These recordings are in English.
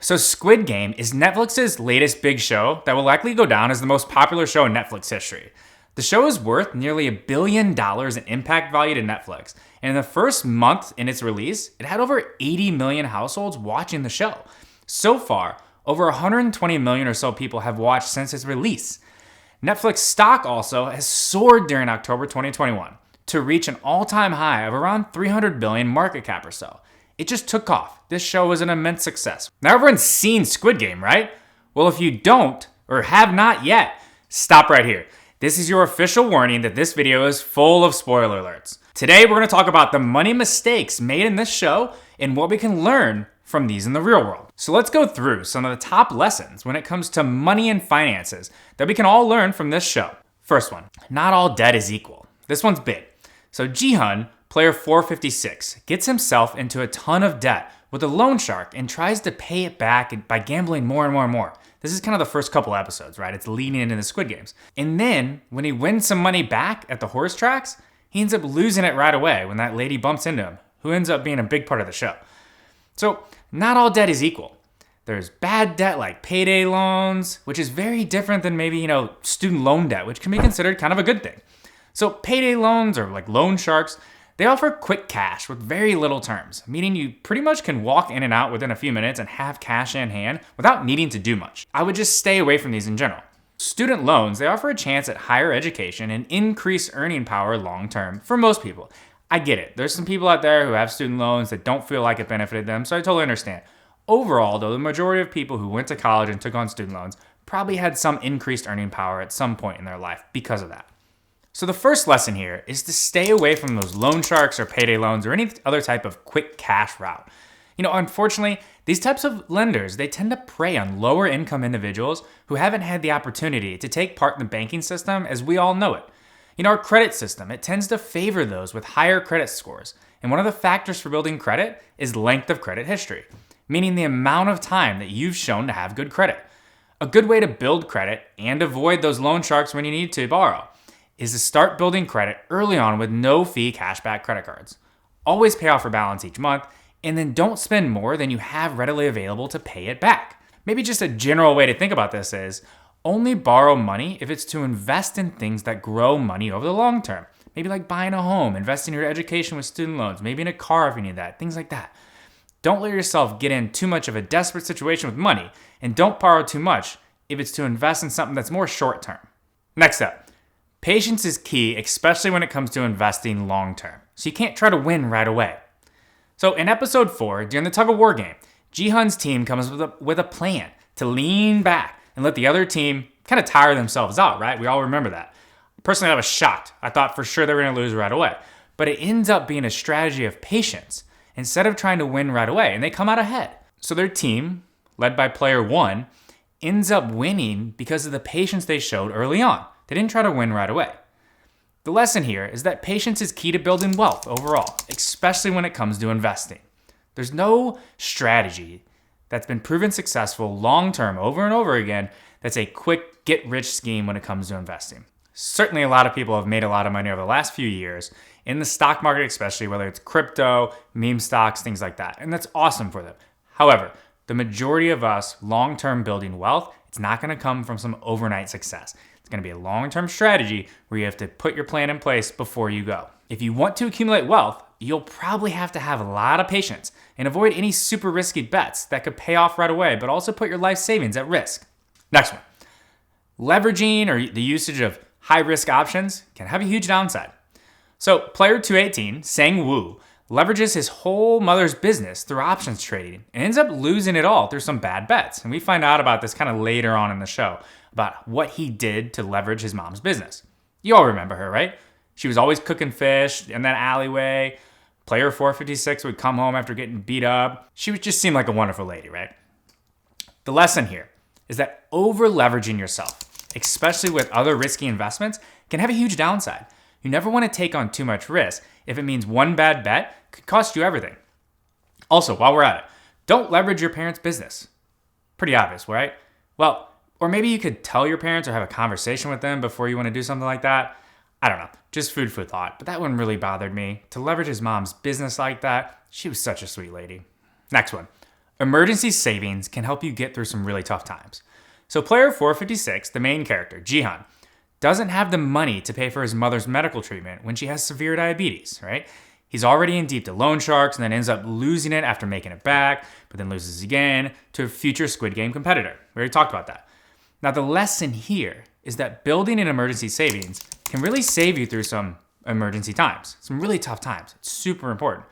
So Squid Game is Netflix's latest big show that will likely go down as the most popular show in Netflix history. The show is worth nearly $1 billion in impact value to Netflix, and in the first month in its release, it had over 80 million households watching the show. So far, over 120 million or so people have watched since its release. Netflix stock also has soared during October 2021 to reach an all-time high of around 300 billion market cap or so. It just took off. This show was an immense success. Now everyone's seen Squid Game, right? Well, if you don't, or have not yet, stop right here. This is your official warning that this video is full of spoiler alerts. Today, we're going to talk about the money mistakes made in this show and what we can learn from these in the real world. So let's go through some of the top lessons when it comes to money and finances that we can all learn from this show. First one, not all debt is equal. This one's big. So Ji-hun, player 456, gets himself into a ton of debt with a loan shark and tries to pay it back by gambling more and more and more. This is kind of the first couple episodes, right? It's leading into the Squid Games. And then when he wins some money back at the horse tracks, he ends up losing it right away when that lady bumps into him, who ends up being a big part of the show. So not all debt is equal. There's bad debt like payday loans, which is very different than maybe, student loan debt, which can be considered kind of a good thing. So payday loans or like loan sharks, they offer quick cash with very little terms, meaning you pretty much can walk in and out within a few minutes and have cash in hand without needing to do much. I would just stay away from these in general. Student loans, they offer a chance at higher education and increased earning power long term for most people. I get it. There's some people out there who have student loans that don't feel like it benefited them, so I totally understand. Overall, though, the majority of people who went to college and took on student loans probably had some increased earning power at some point in their life because of that. So the first lesson here is to stay away from those loan sharks or payday loans or any other type of quick cash route. Unfortunately, these types of lenders, they tend to prey on lower income individuals who haven't had the opportunity to take part in the banking system as we all know it. Our credit system, it tends to favor those with higher credit scores. And one of the factors for building credit is length of credit history, meaning the amount of time that you've shown to have good credit. A good way to build credit and avoid those loan sharks when you need to borrow is to start building credit early on with no-fee cashback credit cards. Always pay off your balance each month, and then don't spend more than you have readily available to pay it back. Maybe just a general way to think about this is only borrow money if it's to invest in things that grow money over the long term. Maybe like buying a home, investing in your education with student loans, maybe in a car if you need that, things like that. Don't let yourself get in too much of a desperate situation with money, and don't borrow too much if it's to invest in something that's more short term. Next up, patience is key, especially when it comes to investing long-term. So you can't try to win right away. So in episode 4, during the tug-of-war game, Ji-hun's team comes with a plan to lean back and let the other team kind of tire themselves out, right? We all remember that. Personally, I was shocked. I thought for sure they were going to lose right away. But it ends up being a strategy of patience instead of trying to win right away, and they come out ahead. So their team, led by player 1, ends up winning because of the patience they showed early on. They didn't try to win right away. The lesson here is that patience is key to building wealth overall, especially when it comes to investing. There's no strategy that's been proven successful long-term over and over again that's a quick get-rich scheme when it comes to investing. Certainly a lot of people have made a lot of money over the last few years in the stock market, especially whether it's crypto, meme stocks, things like that, and that's awesome for them. However, the majority of us long-term building wealth, it's not going to come from some overnight success. It's going to be a long-term strategy where you have to put your plan in place before you go. If you want to accumulate wealth, you'll probably have to have a lot of patience and avoid any super risky bets that could pay off right away, but also put your life savings at risk. Next one. Leveraging or the usage of high-risk options can have a huge downside. So player 218, Sang Woo, leverages his whole mother's business through options trading and ends up losing it all through some bad bets. And we find out about this kind of later on in the show, about what he did to leverage his mom's business. You all remember her, right? She was always cooking fish in that alleyway. Player 456 would come home after getting beat up. She would just seem like a wonderful lady, right? The lesson here is that over-leveraging yourself, especially with other risky investments, can have a huge downside. You never want to take on too much risk if it means one bad bet could cost you everything. Also, while we're at it, don't leverage your parents' business. Pretty obvious, right? Well, or maybe you could tell your parents or have a conversation with them before you want to do something like that. I don't know, just food for thought, but that one really bothered me. To leverage his mom's business like that, she was such a sweet lady. Next one. Emergency savings can help you get through some really tough times. So player 456, the main character, Jihan, doesn't have the money to pay for his mother's medical treatment when she has severe diabetes, right? He's already in deep to loan sharks and then ends up losing it after making it back, but then loses again to a future Squid Game competitor. We already talked about that. Now, the lesson here is that building an emergency savings can really save you through some emergency times, some really tough times. It's super important.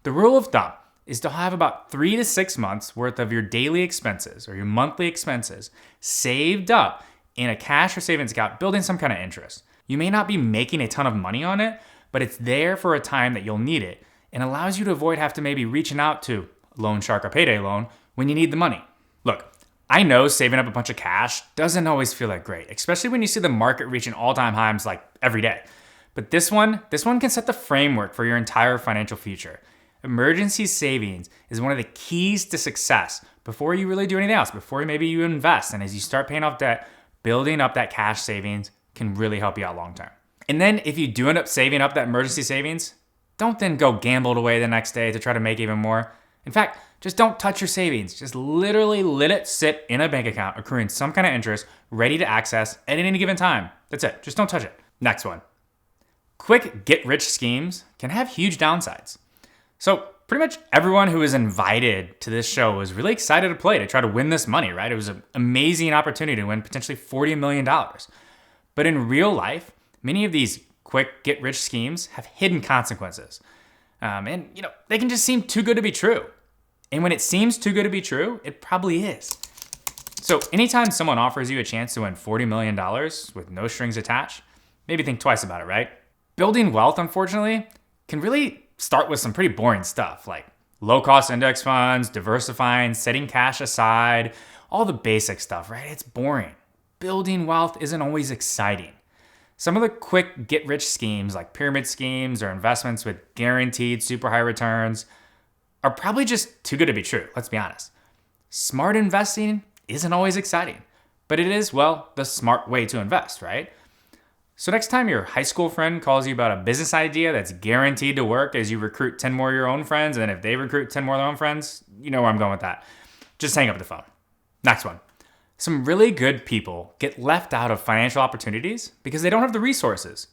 The rule of thumb is to have about 3 to 6 months worth of your daily expenses or your monthly expenses saved up in a cash or savings account, building some kind of interest. You may not be making a ton of money on it, but it's there for a time that you'll need it and allows you to avoid have to maybe reaching out to a loan shark or payday loan when you need the money. Look, I know saving up a bunch of cash doesn't always feel that great, especially when you see the market reaching all-time highs like every day. But this one can set the framework for your entire financial future. Emergency savings is one of the keys to success before you really do anything else, before maybe you invest. And as you start paying off debt, building up that cash savings can really help you out long term. And then if you do end up saving up that emergency savings, don't then go gamble it away the next day to try to make even more. In fact, just don't touch your savings. Just literally let it sit in a bank account, accruing some kind of interest, ready to access at any given time. That's it. Just don't touch it. Next one. Quick get-rich schemes can have huge downsides. So pretty much everyone who was invited to this show was really excited to play to try to win this money, right? It was an amazing opportunity to win potentially $40 million. But in real life, many of these quick get-rich schemes have hidden consequences. And they can just seem too good to be true. And when it seems too good to be true, it probably is. So anytime someone offers you a chance to win $40 million with no strings attached, maybe think twice about it, right? Building wealth, unfortunately, can really start with some pretty boring stuff like low-cost index funds, diversifying, setting cash aside, all the basic stuff, right? It's boring. Building wealth isn't always exciting. Some of the quick get-rich schemes like pyramid schemes or investments with guaranteed super high returns are probably just too good to be true, let's be honest. Smart investing isn't always exciting, but it is, well, the smart way to invest, right? So next time your high school friend calls you about a business idea that's guaranteed to work as you recruit 10 more of your own friends, and if they recruit 10 more of their own friends, you know where I'm going with that. Just hang up the phone. Next one. Some really good people get left out of financial opportunities because they don't have the resources.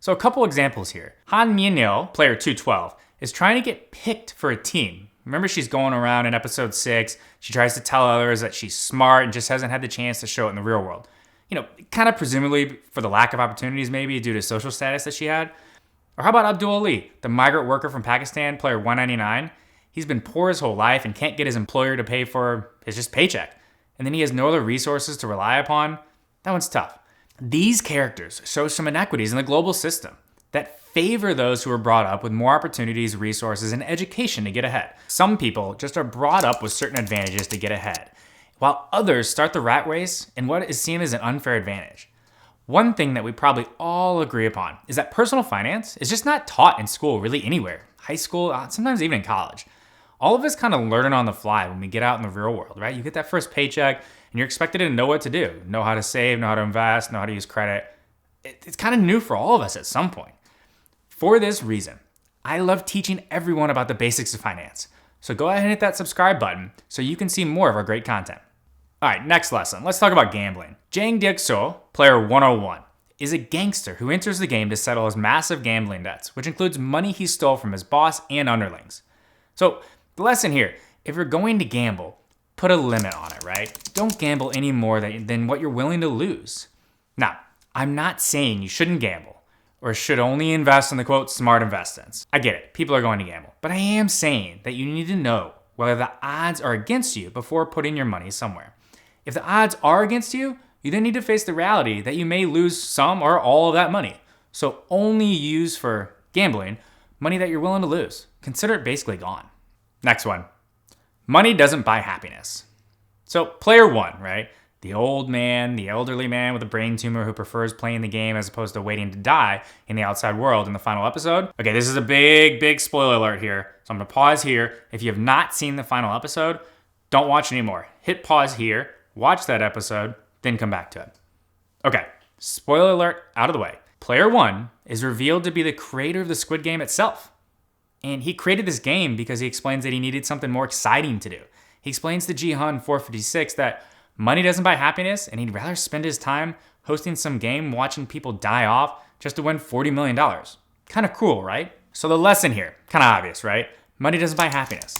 So a couple examples here. Han Minyo, player 212, is trying to get picked for a team. Remember, she's going around in episode 6. She tries to tell others that she's smart and just hasn't had the chance to show it in the real world. Kind of presumably for the lack of opportunities, maybe due to social status that she had. Or how about Abdul Ali, the migrant worker from Pakistan, player 199? He's been poor his whole life and can't get his employer to pay for his just paycheck. And then he has no other resources to rely upon. That one's tough. These characters show some inequities in the global system that favor those who are brought up with more opportunities, resources, and education to get ahead. Some people just are brought up with certain advantages to get ahead, while others start the rat race in what is seen as an unfair advantage. One thing that we probably all agree upon is that personal finance is just not taught in school really anywhere. High school, sometimes even in college. All of us kind of learn on the fly when we get out in the real world, right? You get that first paycheck and you're expected to know what to do, know how to save, know how to invest, know how to use credit. It's kind of new for all of us at some point. For this reason, I love teaching everyone about the basics of finance. So go ahead and hit that subscribe button so you can see more of our great content. All right, next lesson. Let's talk about gambling. Jang Deok-so, player 101, is a gangster who enters the game to settle his massive gambling debts, which includes money he stole from his boss and underlings. So the lesson here, if you're going to gamble, put a limit on it, right? Don't gamble any more than what you're willing to lose. Now, I'm not saying you shouldn't gamble or should only invest in the quote smart investments. I get it, people are going to gamble. But I am saying that you need to know whether the odds are against you before putting your money somewhere. If the odds are against you, you then need to face the reality that you may lose some or all of that money. So only use for gambling money that you're willing to lose. Consider it basically gone. Next one. Money doesn't buy happiness. So player 1, right? The old man, the elderly man with a brain tumor who prefers playing the game as opposed to waiting to die in the outside world in the final episode. Okay, this is a big spoiler alert here. So I'm gonna pause here. If you have not seen the final episode, don't watch anymore. Hit pause here, watch that episode, then come back to it. Okay, spoiler alert out of the way. Player 1 is revealed to be the creator of the Squid Game itself. And he created this game because he explains that he needed something more exciting to do. He explains to Jihan 456 that money doesn't buy happiness, and he'd rather spend his time hosting some game watching people die off just to win $40 million. Kind of cruel, right? So the lesson here, kind of obvious, right? Money doesn't buy happiness.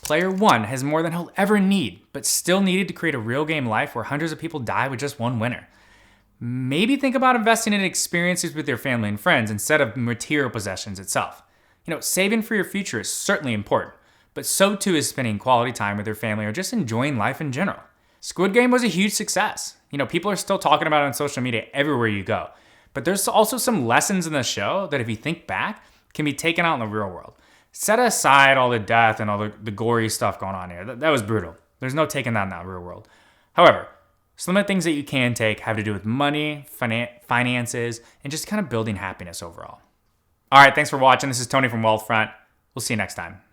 Player 1 has more than he'll ever need, but still needed to create a real game life where hundreds of people die with just one winner. Maybe think about investing in experiences with your family and friends instead of material possessions itself. Saving for your future is certainly important, but so too is spending quality time with your family or just enjoying life in general. Squid Game was a huge success. People are still talking about it on social media everywhere you go. But there's also some lessons in the show that if you think back, can be taken out in the real world. Set aside all the death and all the gory stuff going on here. That was brutal. There's no taking that in the real world. However, some of the things that you can take have to do with money, finances, and just kind of building happiness overall. All right, thanks for watching. This is Tony from Wealthfront. We'll see you next time.